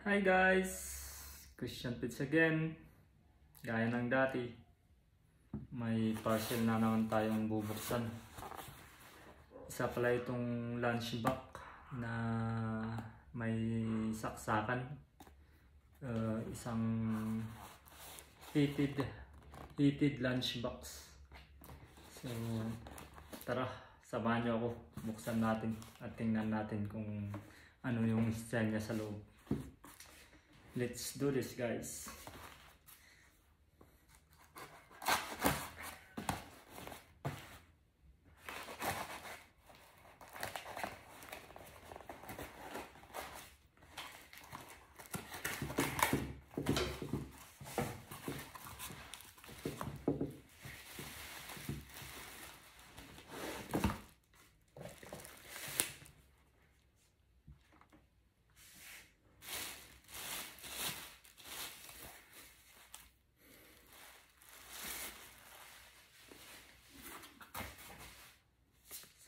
Hi guys! Christian Pits again. Gaya ng dati, may parcel na naman tayong bubuksan. Isa pala itong lunch bag na may saksakan. Isang heated lunch box. So, tara, samahan niyo ako. Buksan natin at tingnan natin kung ano yung style niya sa loob. Let's do this, guys.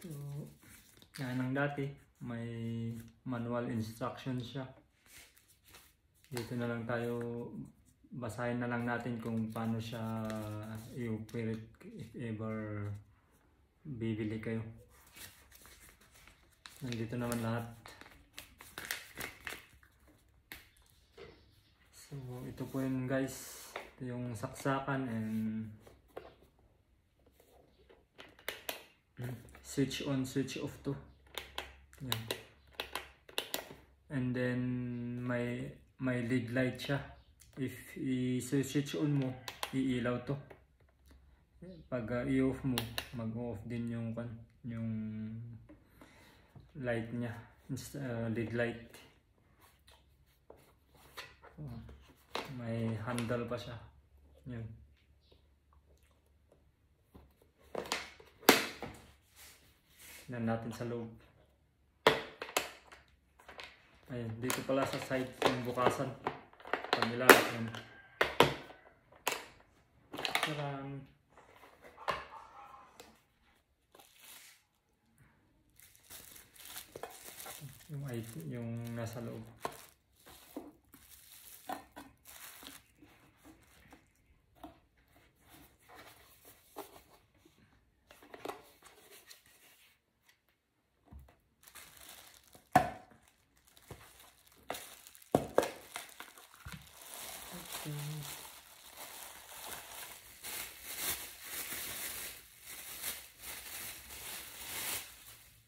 So, yan ang dati, may manual instruction siya. Dito na lang tayo, basahin na lang natin kung paano siya i-operate if ever bibili kayo. Nandito naman lahat. So, ito po yun guys. Ito yung saksakan and switch on, switch off to. Yan. And then may lead light siya. If i-switch on mo, iilaw to. Pag i-off mo, mag-off din yung light niya, lead light. May handle pa siya. Yan. Tignan natin sa loob. Ayun, dito pala sa side yung bukasan. Pag nilalak yun. Charan! Yung nasa loob.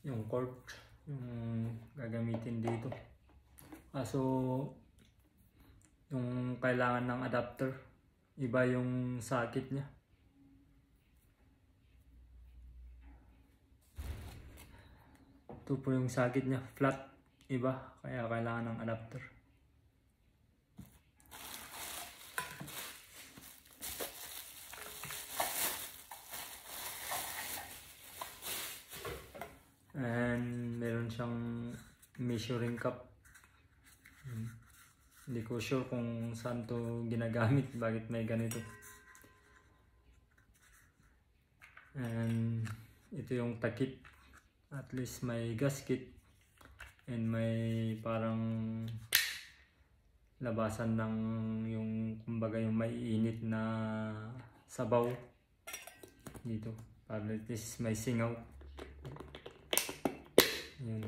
Yung cord yung gagamitin dito. So yung kailangan ng adapter, iba yung socket niya. Ito po yung socket niya, flat, iba, kaya kailangan ng adapter. And meron siyang measuring cup. Hindi ko sure kung saan to ginagamit, bakit may ganito. And ito yung takip. At least may gasket. And may parang labasan ng yung kumbaga yung may init na sabaw dito. Para at least may singaw. Yun.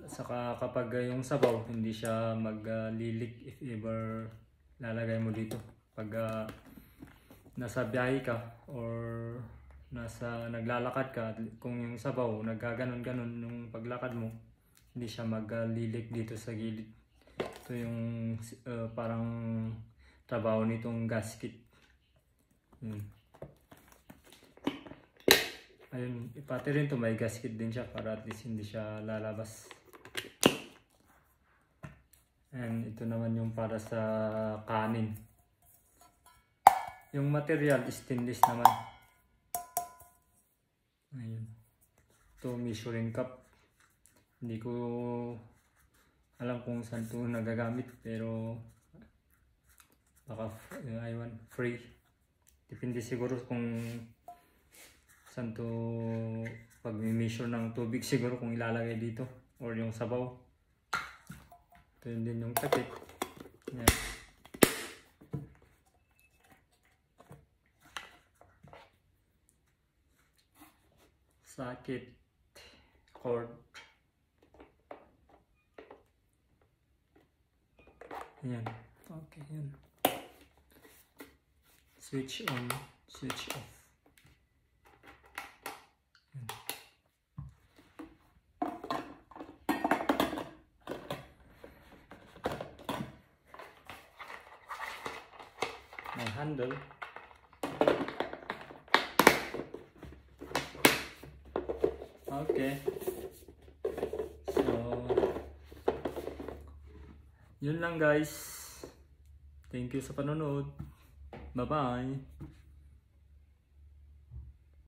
Saka kapag yung sabaw, hindi siya maglilik if ever lalagay mo dito. Pag nasa biyahe ka or naglalakad ka, kung yung sabaw nagkaganon-ganon yung paglakad mo, hindi siya maglilik dito sa gilid. Ito yung parang trabaho nitong gasket. Ayun, pati rin to may gasket din siya para at least hindi siya lalabas. And ito naman yung para sa kanin. Yung material stainless naman. Ayun. Ito measuring cup. Hindi ko alam kung saan ito nagagamit, pero baka free. Depende siguro kung saan to pag-measure ng tubig, siguro kung ilalagay dito or yung sabaw. Ito Ito yun din yung takip. Yan. Socket cord. Yan. Okay, yan. Switch on, switch off. Yan. May handle. Okay. So, yun lang guys. Thank you sa panonood. Bye-bye.